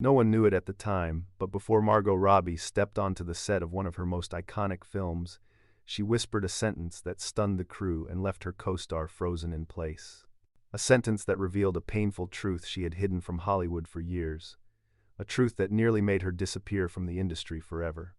No one knew it at the time, but before Margot Robbie stepped onto the set of one of her most iconic films, she whispered a sentence that stunned the crew and left her co-star frozen in place. A sentence that revealed a painful truth she had hidden from Hollywood for years, a truth that nearly made her disappear from the industry forever.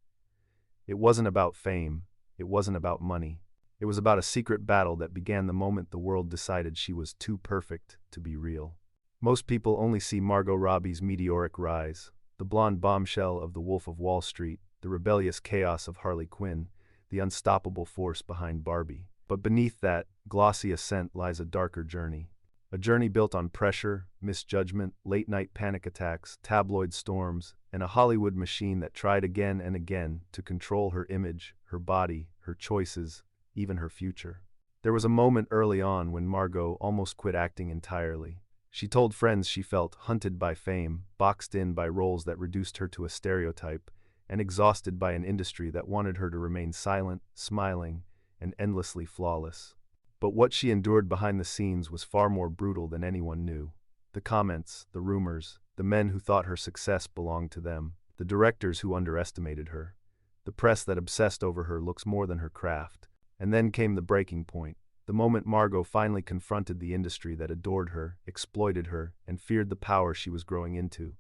It wasn't about fame, it wasn't about money. It was about a secret battle that began the moment the world decided she was too perfect to be real. Most people only see Margot Robbie's meteoric rise, the blonde bombshell of The Wolf of Wall Street, the rebellious chaos of Harley Quinn, the unstoppable force behind Barbie. But beneath that glossy ascent lies a darker journey. A journey built on pressure, misjudgment, late-night panic attacks, tabloid storms, and a Hollywood machine that tried again and again to control her image, her body, her choices, even her future. There was a moment early on when Margot almost quit acting entirely. She told friends she felt hunted by fame, boxed in by roles that reduced her to a stereotype, and exhausted by an industry that wanted her to remain silent, smiling, and endlessly flawless. But what she endured behind the scenes was far more brutal than anyone knew. The comments, the rumors, the men who thought her success belonged to them, the directors who underestimated her, the press that obsessed over her looks more than her craft. And then came the breaking point, the moment Margot finally confronted the industry that adored her, exploited her, and feared the power she was growing into.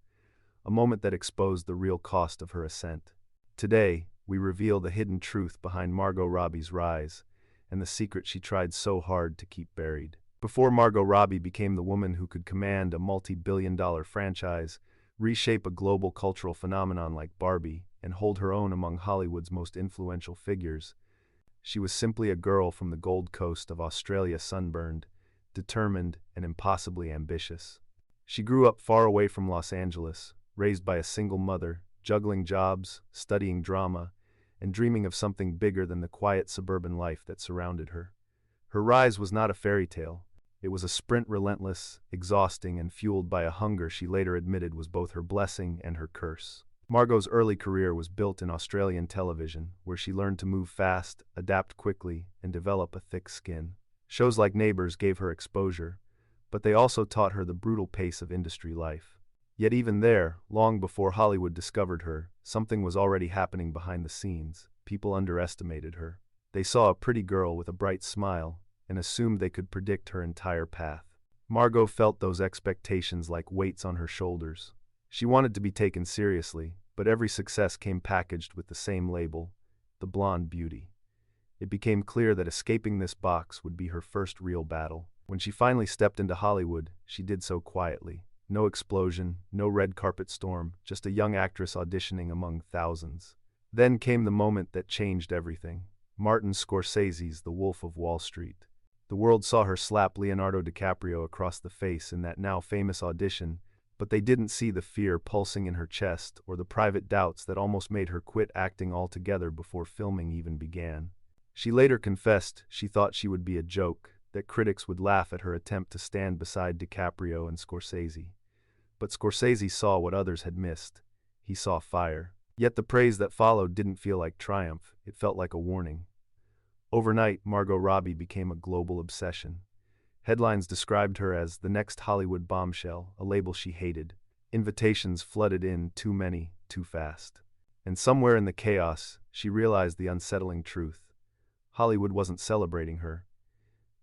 A moment that exposed the real cost of her ascent. Today, we reveal the hidden truth behind Margot Robbie's rise, and the secret she tried so hard to keep buried. Before Margot Robbie became the woman who could command a multi-billion-dollar franchise, reshape a global cultural phenomenon like Barbie, and hold her own among Hollywood's most influential figures, she was simply a girl from the Gold Coast of Australia, sunburned, determined, and impossibly ambitious. She grew up far away from Los Angeles, raised by a single mother, juggling jobs, studying drama, and dreaming of something bigger than the quiet suburban life that surrounded her. Her rise was not a fairy tale. It was a sprint relentless, exhausting, and fueled by a hunger she later admitted was both her blessing and her curse. Margot's early career was built in Australian television, where she learned to move fast, adapt quickly, and develop a thick skin. Shows like Neighbours gave her exposure, but they also taught her the brutal pace of industry life. Yet even there, long before Hollywood discovered her, something was already happening behind the scenes. People underestimated her. They saw a pretty girl with a bright smile and assumed they could predict her entire path. Margot felt those expectations like weights on her shoulders. She wanted to be taken seriously, but every success came packaged with the same label, the blonde beauty. It became clear that escaping this box would be her first real battle. When she finally stepped into Hollywood, she did so quietly. No explosion, no red carpet storm, just a young actress auditioning among thousands. Then came the moment that changed everything. Martin Scorsese's The Wolf of Wall Street. The world saw her slap Leonardo DiCaprio across the face in that now famous audition, but they didn't see the fear pulsing in her chest or the private doubts that almost made her quit acting altogether before filming even began. She later confessed she thought she would be a joke, that critics would laugh at her attempt to stand beside DiCaprio and Scorsese. But Scorsese saw what others had missed. He saw fire. Yet the praise that followed didn't feel like triumph, it felt like a warning. Overnight, Margot Robbie became a global obsession. Headlines described her as the next Hollywood bombshell, a label she hated. Invitations flooded in, too many, too fast. And somewhere in the chaos, she realized the unsettling truth. Hollywood wasn't celebrating her.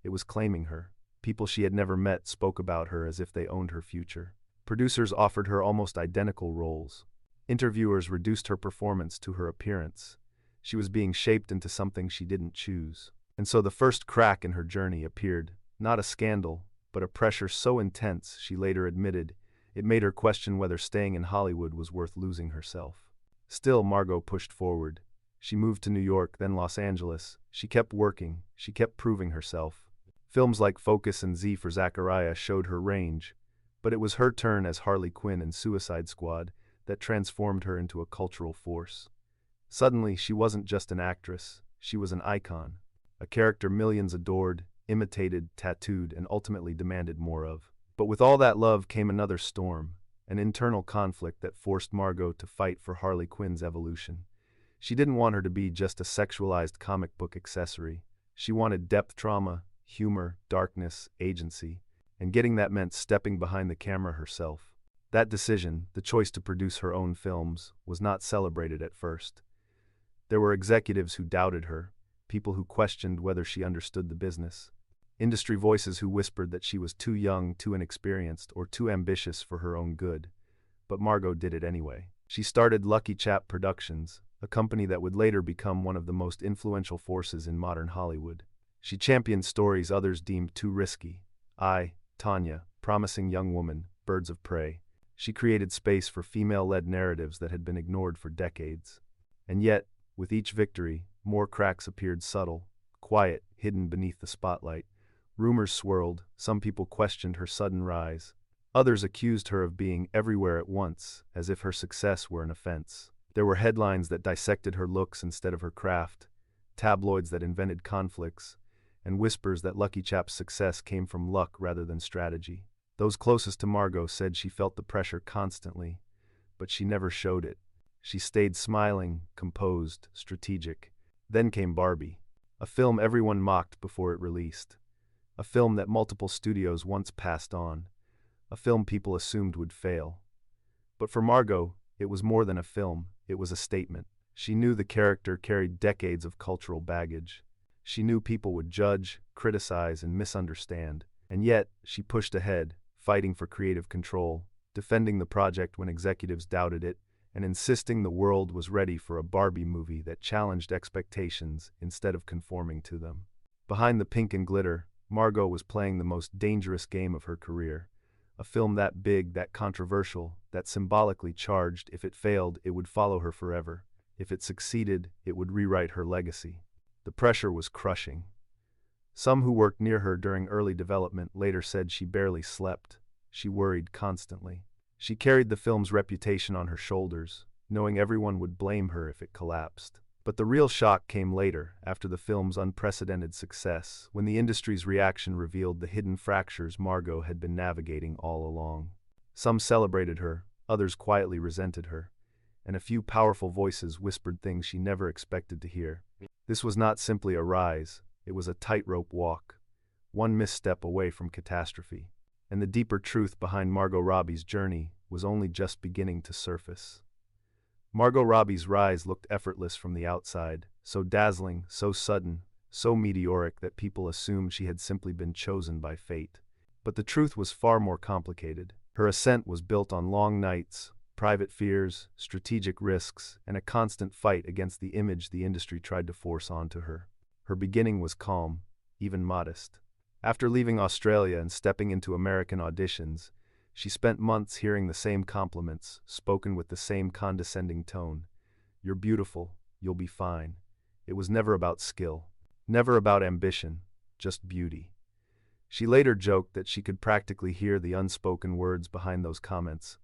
It was claiming her. People she had never met spoke about her as if they owned her future. Producers offered her almost identical roles. Interviewers reduced her performance to her appearance. She was being shaped into something she didn't choose. And so the first crack in her journey appeared, not a scandal, but a pressure so intense, she later admitted, it made her question whether staying in Hollywood was worth losing herself. Still, Margot pushed forward. She moved to New York, then Los Angeles. She kept working. She kept proving herself. Films like Focus and Z for Zachariah showed her range, but it was her turn as Harley Quinn in Suicide Squad that transformed her into a cultural force. Suddenly, she wasn't just an actress, she was an icon, a character millions adored, imitated, tattooed, and ultimately demanded more of. But with all that love came another storm, an internal conflict that forced Margot to fight for Harley Quinn's evolution. She didn't want her to be just a sexualized comic book accessory. She wanted depth trauma, humor, darkness, agency, and getting that meant stepping behind the camera herself. That decision, the choice to produce her own films, was not celebrated at first. There were executives who doubted her, people who questioned whether she understood the business, industry voices who whispered that she was too young, too inexperienced, or too ambitious for her own good. But Margot did it anyway. She started Lucky Chap Productions, a company that would later become one of the most influential forces in modern Hollywood. She championed stories others deemed too risky. Tanya, promising young woman, Birds of Prey. She created space for female-led narratives that had been ignored for decades. And yet, with each victory, more cracks appeared subtle, quiet, hidden beneath the spotlight. Rumors swirled, some people questioned her sudden rise. Others accused her of being everywhere at once, as if her success were an offense. There were headlines that dissected her looks instead of her craft, tabloids that invented conflicts, and whispers that Lucky Chap's success came from luck rather than strategy. Those closest to Margot said she felt the pressure constantly, but she never showed it. She stayed smiling, composed, strategic. Then came Barbie, a film everyone mocked before it released, a film that multiple studios once passed on, a film people assumed would fail. But for Margot, it was more than a film, it was a statement. She knew the character carried decades of cultural baggage. She knew people would judge, criticize, and misunderstand. And yet, she pushed ahead, fighting for creative control, defending the project when executives doubted it, and insisting the world was ready for a Barbie movie that challenged expectations instead of conforming to them. Behind the pink and glitter, Margot was playing the most dangerous game of her career. A film that big, that controversial, that symbolically charged. If it failed, it would follow her forever. If it succeeded, it would rewrite her legacy. The pressure was crushing. Some who worked near her during early development later said she barely slept. She worried constantly. She carried the film's reputation on her shoulders, knowing everyone would blame her if it collapsed. But the real shock came later, after the film's unprecedented success, when the industry's reaction revealed the hidden fractures Margot had been navigating all along. Some celebrated her, others quietly resented her, and a few powerful voices whispered things she never expected to hear. This was not simply a rise, it was a tightrope walk, one misstep away from catastrophe. And the deeper truth behind Margot Robbie's journey was only just beginning to surface. Margot Robbie's rise looked effortless from the outside, so dazzling, so sudden, so meteoric that people assumed she had simply been chosen by fate. But the truth was far more complicated. Her ascent was built on long nights, private fears, strategic risks, and a constant fight against the image the industry tried to force onto her. Her beginning was calm, even modest. After leaving Australia and stepping into American auditions, she spent months hearing the same compliments, spoken with the same condescending tone. "You're beautiful, you'll be fine." It was never about skill, never about ambition, just beauty. She later joked that she could practically hear the unspoken words behind those comments.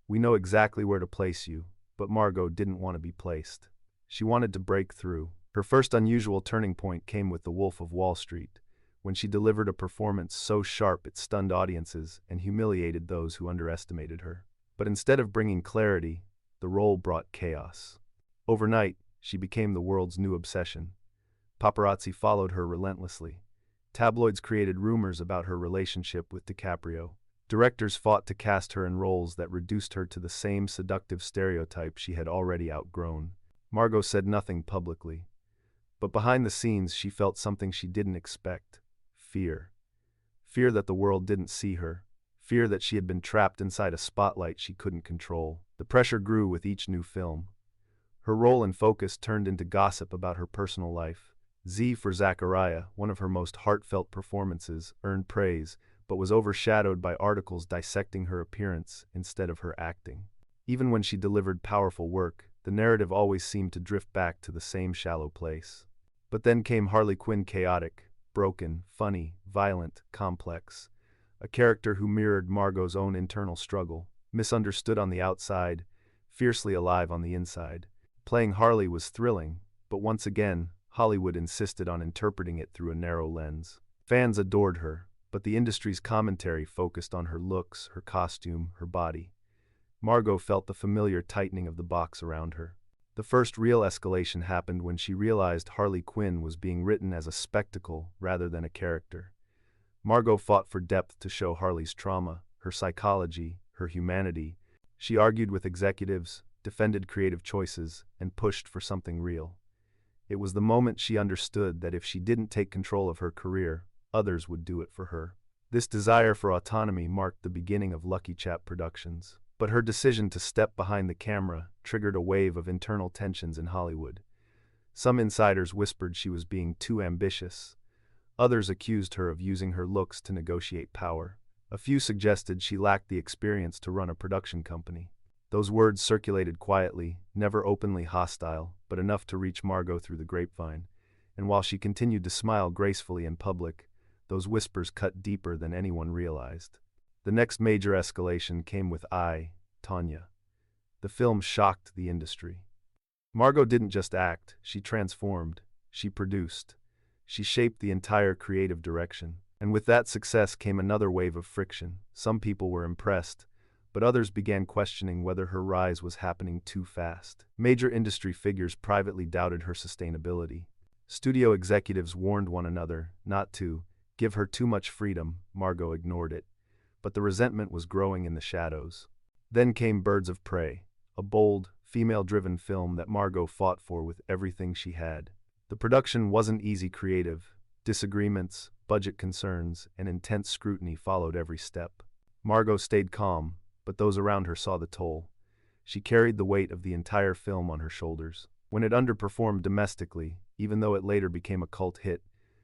"We know exactly where to place you," but Margot didn't want to be placed. She wanted to break through. Her first unusual turning point came with The Wolf of Wall Street, when she delivered a performance so sharp it stunned audiences and humiliated those who underestimated her. But instead of bringing clarity, the role brought chaos. Overnight, she became the world's new obsession. Paparazzi followed her relentlessly. Tabloids created rumors about her relationship with DiCaprio. Directors fought to cast her in roles that reduced her to the same seductive stereotype she had already outgrown. Margot said nothing publicly, but behind the scenes she felt something she didn't expect. Fear. Fear that the world didn't see her. Fear that she had been trapped inside a spotlight she couldn't control. The pressure grew with each new film. Her role in focus turned into gossip about her personal life. Z for Zachariah, one of her most heartfelt performances, earned praise, but was overshadowed by articles dissecting her appearance instead of her acting. Even when she delivered powerful work, the narrative always seemed to drift back to the same shallow place. But then came Harley Quinn, chaotic, broken, funny, violent, complex. A character who mirrored Margot's own internal struggle, misunderstood on the outside, fiercely alive on the inside. Playing Harley was thrilling, but once again, Hollywood insisted on interpreting it through a narrow lens. Fans adored her, but the industry's commentary focused on her looks, her costume, her body. Margot felt the familiar tightening of the box around her. The first real escalation happened when she realized Harley Quinn was being written as a spectacle rather than a character. Margot fought for depth to show Harley's trauma, her psychology, her humanity. She argued with executives, defended creative choices, and pushed for something real. It was the moment she understood that if she didn't take control of her career, others would do it for her. This desire for autonomy marked the beginning of Lucky Chap Productions. But her decision to step behind the camera triggered a wave of internal tensions in Hollywood. Some insiders whispered she was being too ambitious. Others accused her of using her looks to negotiate power. A few suggested she lacked the experience to run a production company. Those words circulated quietly, never openly hostile, but enough to reach Margot through the grapevine. And while she continued to smile gracefully in public, those whispers cut deeper than anyone realized. The next major escalation came with Tanya. The film shocked the industry. Margot didn't just act, she transformed, she produced, she shaped the entire creative direction. And with that success came another wave of friction. Some people were impressed, but others began questioning whether her rise was happening too fast. Major industry figures privately doubted her sustainability. Studio executives warned one another not to give her too much freedom. Margot ignored it, but the resentment was growing in the shadows. Then came Birds of Prey, a bold, female-driven film that Margot fought for with everything she had. The production wasn't easy. Creative disagreements, budget concerns, and intense scrutiny followed every step. Margot stayed calm, but those around her saw the toll. She carried the weight of the entire film on her shoulders. When it underperformed domestically, even though it later became a cult hit,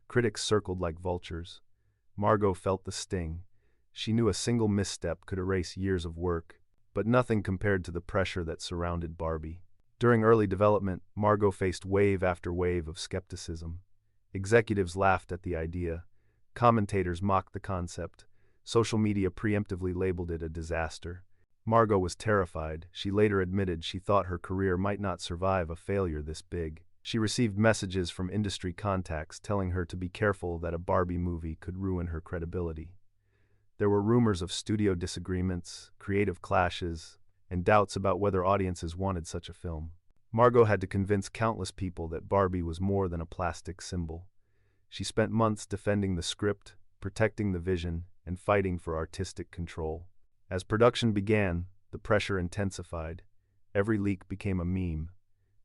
critics circled like vultures. Margot felt the sting. She knew a single misstep could erase years of work, but nothing compared to the pressure that surrounded Barbie. During early development, Margot faced wave after wave of skepticism. Executives laughed at the idea. Commentators mocked the concept. Social media preemptively labeled it a disaster. Margot was terrified. She later admitted she thought her career might not survive a failure this big. She received messages from industry contacts telling her to be careful that a Barbie movie could ruin her credibility. There were rumors of studio disagreements, creative clashes, and doubts about whether audiences wanted such a film. Margot had to convince countless people that Barbie was more than a plastic symbol. She spent months defending the script, protecting the vision, and fighting for artistic control. As production began, the pressure intensified. Every leak became a meme.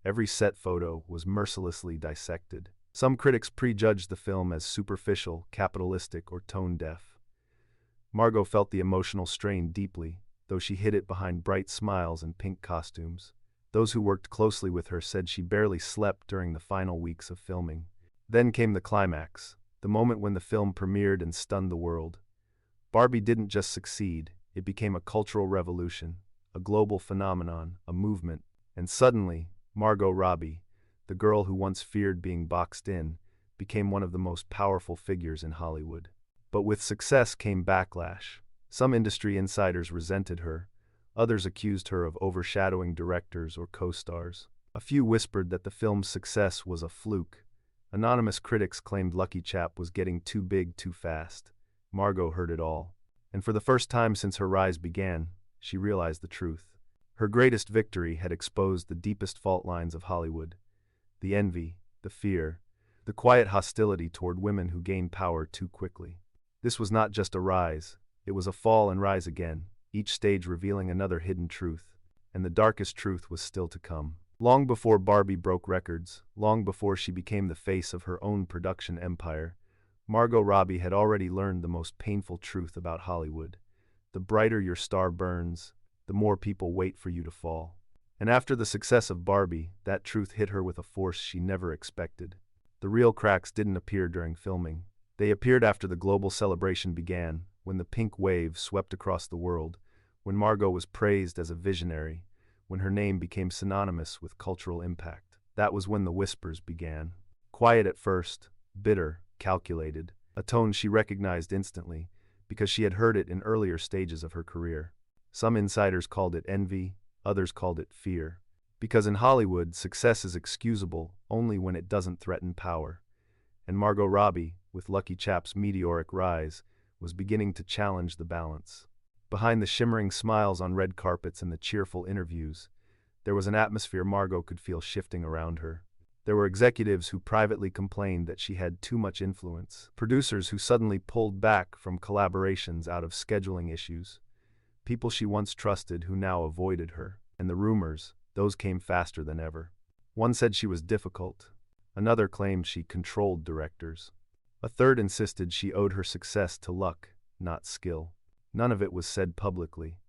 Every set photo was mercilessly dissected. Some critics prejudged the film as superficial, capitalistic, or tone-deaf. Margot felt the emotional strain deeply, though she hid it behind bright smiles and pink costumes. Those who worked closely with her said she barely slept during the final weeks of filming. Then came the climax, the moment when the film premiered and stunned the world. Barbie didn't just succeed, it became a cultural revolution, a global phenomenon, a movement. And suddenly, Margot Robbie, the girl who once feared being boxed in, became one of the most powerful figures in Hollywood. But with success came backlash. Some industry insiders resented her. Others accused her of overshadowing directors or co-stars. A few whispered that the film's success was a fluke. Anonymous critics claimed Lucky Chap was getting too big too fast. Margot heard it all. And for the first time since her rise began, she realized the truth. Her greatest victory had exposed the deepest fault lines of Hollywood. The envy, the fear, the quiet hostility toward women who gained power too quickly. This was not just a rise, it was a fall and rise again, each stage revealing another hidden truth. And the darkest truth was still to come. Long before Barbie broke records, long before she became the face of her own production empire, Margot Robbie had already learned the most painful truth about Hollywood. The brighter your star burns, the more people wait for you to fall. And after the success of Barbie, that truth hit her with a force she never expected. The real cracks didn't appear during filming. They appeared after the global celebration began, when the pink wave swept across the world, when Margot was praised as a visionary, when her name became synonymous with cultural impact. That was when the whispers began. Quiet at first, bitter, calculated, a tone she recognized instantly, because she had heard it in earlier stages of her career. Some insiders called it envy, others called it fear. Because in Hollywood, success is excusable only when it doesn't threaten power. And Margot Robbie, with Lucky Chap's meteoric rise, was beginning to challenge the balance. Behind the shimmering smiles on red carpets and the cheerful interviews, there was an atmosphere Margot could feel shifting around her. There were executives who privately complained that she had too much influence, producers who suddenly pulled back from collaborations out of scheduling issues, people she once trusted who now avoided her, and the rumors, those came faster than ever. One said she was difficult. Another claimed she controlled directors. A third insisted she owed her success to luck, not skill. None of it was said publicly,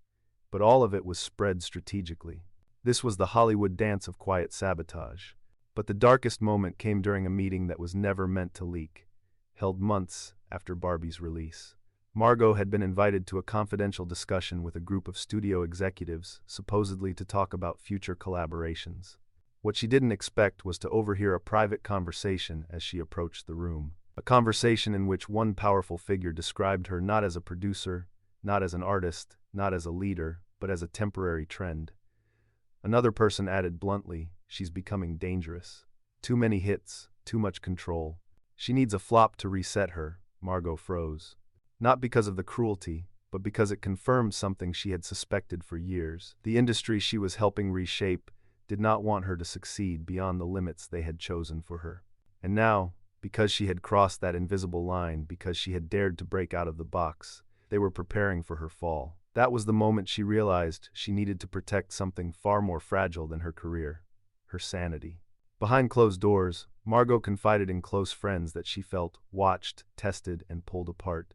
but all of it was spread strategically. This was the Hollywood dance of quiet sabotage. But the darkest moment came during a meeting that was never meant to leak, held months after Barbie's release. Margot had been invited to a confidential discussion with a group of studio executives, supposedly to talk about future collaborations. What she didn't expect was to overhear a private conversation as she approached the room. A conversation in which one powerful figure described her not as a producer, not as an artist, not as a leader, but as a temporary trend. Another person added bluntly, "She's becoming dangerous. Too many hits, too much control. She needs a flop to reset her." Margot froze. Not because of the cruelty, but because it confirmed something she had suspected for years. The industry she was helping reshape did not want her to succeed beyond the limits they had chosen for her. And now, because she had crossed that invisible line, because she had dared to break out of the box, they were preparing for her fall. That was the moment she realized she needed to protect something far more fragile than her career, her sanity. Behind closed doors, Margot confided in close friends that she felt watched, tested, and pulled apart.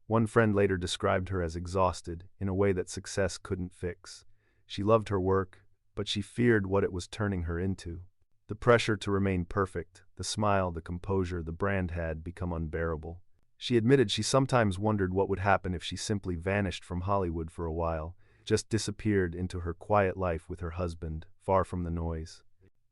One friend later described her as exhausted in a way that success couldn't fix. She loved her work, but she feared what it was turning her into. The pressure to remain perfect, the smile, the composure the brand had become unbearable. She admitted she sometimes wondered what would happen if she simply vanished from Hollywood for a while, just disappeared into her quiet life with her husband, far from the noise.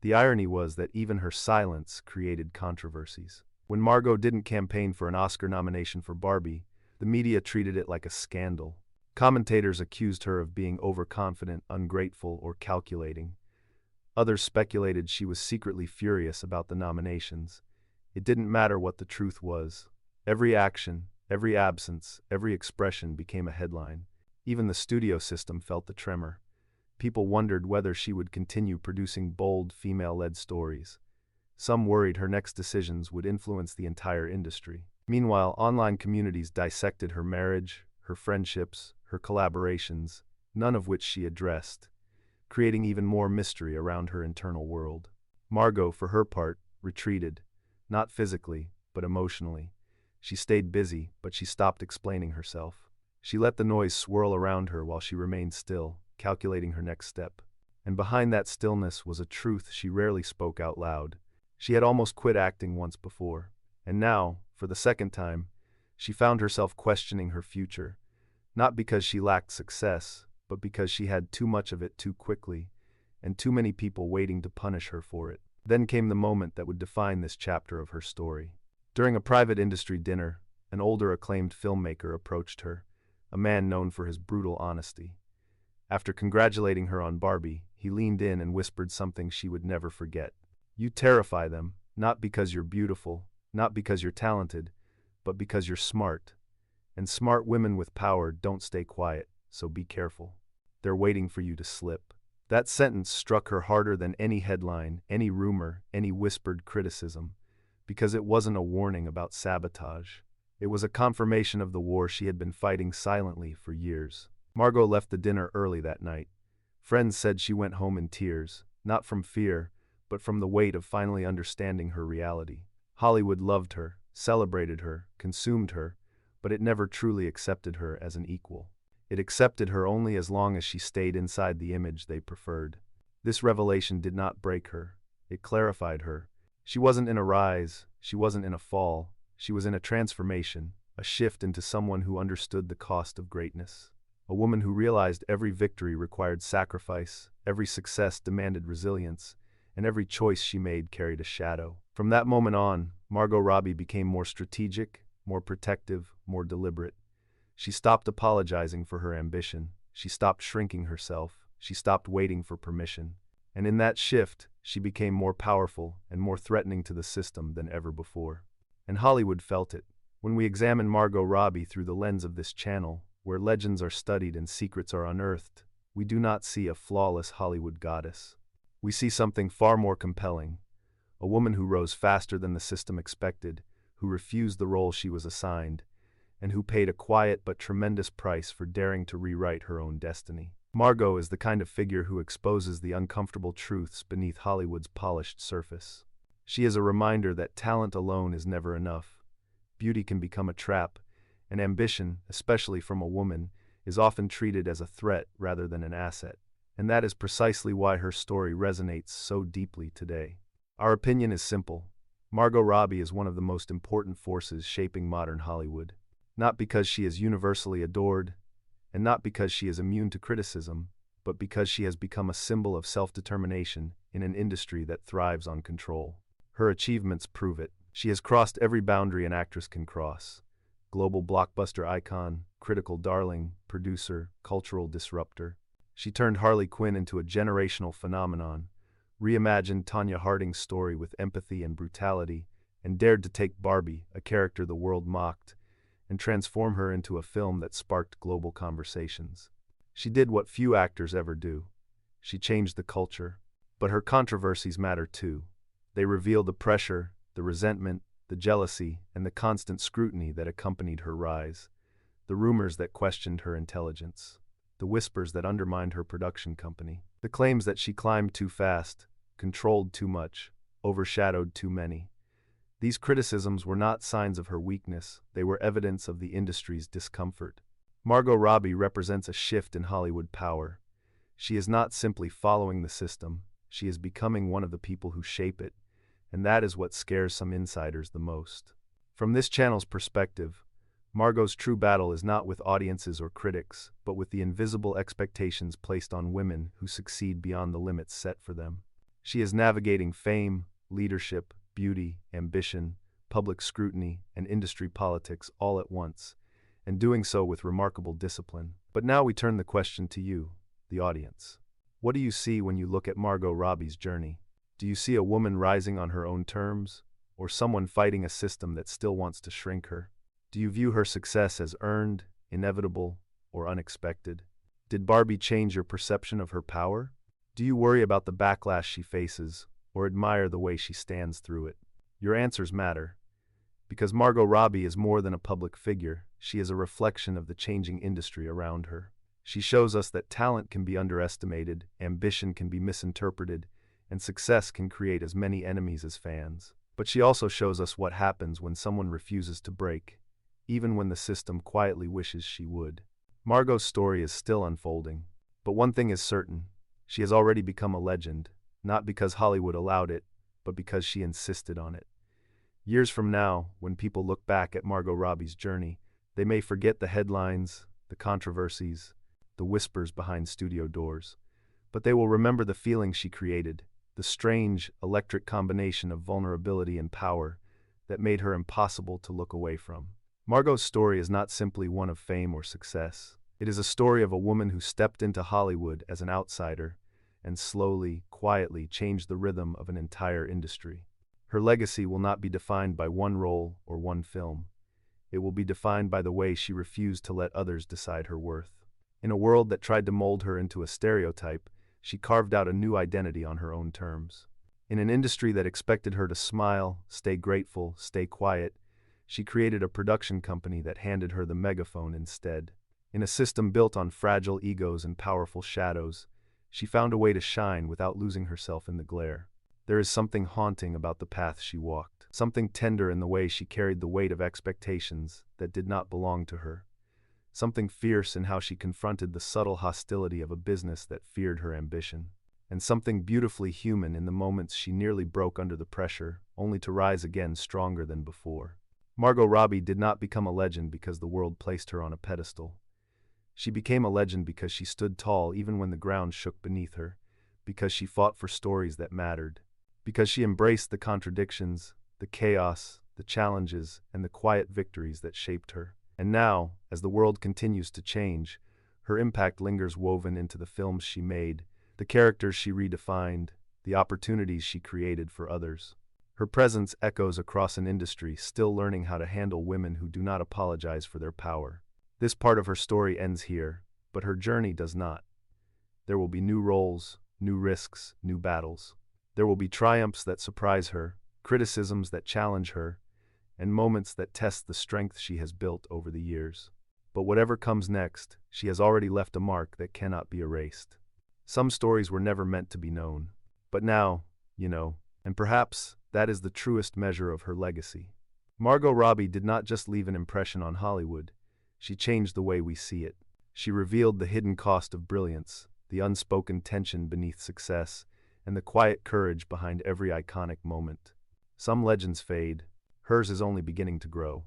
The irony was that even her silence created controversies. When Margot didn't campaign for an Oscar nomination for Barbie, the media treated it like a scandal. Commentators accused her of being overconfident, ungrateful, or calculating. Others speculated she was secretly furious about the nominations. It didn't matter what the truth was. Every action, every absence, every expression became a headline. Even the studio system felt the tremor. People wondered whether she would continue producing bold, female-led stories. Some worried her next decisions would influence the entire industry. Meanwhile, online communities dissected her marriage, her friendships, her collaborations, none of which she addressed, creating even more mystery around her internal world. Margot, for her part, retreated, not physically, but emotionally. She stayed busy, but she stopped explaining herself. She let the noise swirl around her while she remained still, calculating her next step. And behind that stillness was a truth she rarely spoke out loud. She had almost quit acting once before. And now, for the second time, she found herself questioning her future, not because she lacked success, but because she had too much of it too quickly, and too many people waiting to punish her for it. Then came the moment that would define this chapter of her story. During a private industry dinner, an older acclaimed filmmaker approached her, a man known for his brutal honesty. After congratulating her on Barbie, he leaned in and whispered something she would never forget. "You terrify them, not because you're beautiful, not because you're talented, but because you're smart. And smart women with power don't stay quiet, so be careful. They're waiting for you to slip." That sentence struck her harder than any headline, any rumor, any whispered criticism, because it wasn't a warning about sabotage. It was a confirmation of the war she had been fighting silently for years. Margot left the dinner early that night. Friends said she went home in tears, not from fear, but from the weight of finally understanding her reality. Hollywood loved her, celebrated her, consumed her, but it never truly accepted her as an equal. It accepted her only as long as she stayed inside the image they preferred. This revelation did not break her. It clarified her. She wasn't in a rise, she wasn't in a fall, she was in a transformation, a shift into someone who understood the cost of greatness. A woman who realized every victory required sacrifice, every success demanded resilience, and every choice she made carried a shadow. From that moment on, Margot Robbie became more strategic, more protective, more deliberate. She stopped apologizing for her ambition, she stopped shrinking herself, she stopped waiting for permission. And in that shift, she became more powerful and more threatening to the system than ever before. And Hollywood felt it. When we examine Margot Robbie through the lens of this channel, where legends are studied and secrets are unearthed, we do not see a flawless Hollywood goddess. We see something far more compelling. A woman who rose faster than the system expected, who refused the role she was assigned, and who paid a quiet but tremendous price for daring to rewrite her own destiny. Margot is the kind of figure who exposes the uncomfortable truths beneath Hollywood's polished surface. She is a reminder that talent alone is never enough. Beauty can become a trap, and ambition, especially from a woman, is often treated as a threat rather than an asset. And that is precisely why her story resonates so deeply today. Our opinion is simple. Margot Robbie is one of the most important forces shaping modern Hollywood. Not because she is universally adored, and not because she is immune to criticism, but because she has become a symbol of self-determination in an industry that thrives on control. Her achievements prove it. She has crossed every boundary an actress can cross. Global blockbuster icon, critical darling, producer, cultural disruptor. She turned Harley Quinn into a generational phenomenon, reimagined Tonya Harding's story with empathy and brutality, and dared to take Barbie, a character the world mocked, and transform her into a film that sparked global conversations. She did what few actors ever do. She changed the culture. But her controversies matter too. They reveal the pressure, the resentment, the jealousy, and the constant scrutiny that accompanied her rise. The rumors that questioned her intelligence. The whispers that undermined her production company. The claims that she climbed too fast, controlled too much, overshadowed too many. These criticisms were not signs of her weakness, they were evidence of the industry's discomfort. Margot Robbie represents a shift in Hollywood power. She is not simply following the system, she is becoming one of the people who shape it, and that is what scares some insiders the most. From this channel's perspective, Margot's true battle is not with audiences or critics, but with the invisible expectations placed on women who succeed beyond the limits set for them. She is navigating fame, leadership, beauty, ambition, public scrutiny, and industry politics all at once, and doing so with remarkable discipline. But now we turn the question to you, the audience. What do you see when you look at Margot Robbie's journey? Do you see a woman rising on her own terms, or someone fighting a system that still wants to shrink her? Do you view her success as earned, inevitable, or unexpected? Did Barbie change your perception of her power? Do you worry about the backlash she faces, or admire the way she stands through it? Your answers matter. Because Margot Robbie is more than a public figure, she is a reflection of the changing industry around her. She shows us that talent can be underestimated, ambition can be misinterpreted, and success can create as many enemies as fans. But she also shows us what happens when someone refuses to break, even when the system quietly wishes she would. Margot's story is still unfolding, but one thing is certain, she has already become a legend, not because Hollywood allowed it, but because she insisted on it. Years from now, when people look back at Margot Robbie's journey, they may forget the headlines, the controversies, the whispers behind studio doors, but they will remember the feeling she created, the strange, electric combination of vulnerability and power that made her impossible to look away from. Margot's story is not simply one of fame or success. It is a story of a woman who stepped into Hollywood as an outsider and slowly, quietly changed the rhythm of an entire industry. Her legacy will not be defined by one role or one film. It will be defined by the way she refused to let others decide her worth. In a world that tried to mold her into a stereotype, she carved out a new identity on her own terms. In an industry that expected her to smile, stay grateful, stay quiet, she created a production company that handed her the megaphone instead. In a system built on fragile egos and powerful shadows, she found a way to shine without losing herself in the glare. There is something haunting about the path she walked, something tender in the way she carried the weight of expectations that did not belong to her, something fierce in how she confronted the subtle hostility of a business that feared her ambition, and something beautifully human in the moments she nearly broke under the pressure, only to rise again stronger than before. Margot Robbie did not become a legend because the world placed her on a pedestal. She became a legend because she stood tall even when the ground shook beneath her, because she fought for stories that mattered, because she embraced the contradictions, the chaos, the challenges, and the quiet victories that shaped her. And now, as the world continues to change, her impact lingers woven into the films she made, the characters she redefined, the opportunities she created for others. Her presence echoes across an industry still learning how to handle women who do not apologize for their power. This part of her story ends here, but her journey does not. There will be new roles, new risks, new battles. There will be triumphs that surprise her, criticisms that challenge her, and moments that test the strength she has built over the years. But whatever comes next, she has already left a mark that cannot be erased. Some stories were never meant to be known. But now, and perhaps that is the truest measure of her legacy. Margot Robbie did not just leave an impression on Hollywood, she changed the way we see it. She revealed the hidden cost of brilliance, the unspoken tension beneath success, and the quiet courage behind every iconic moment. Some legends fade, hers is only beginning to grow.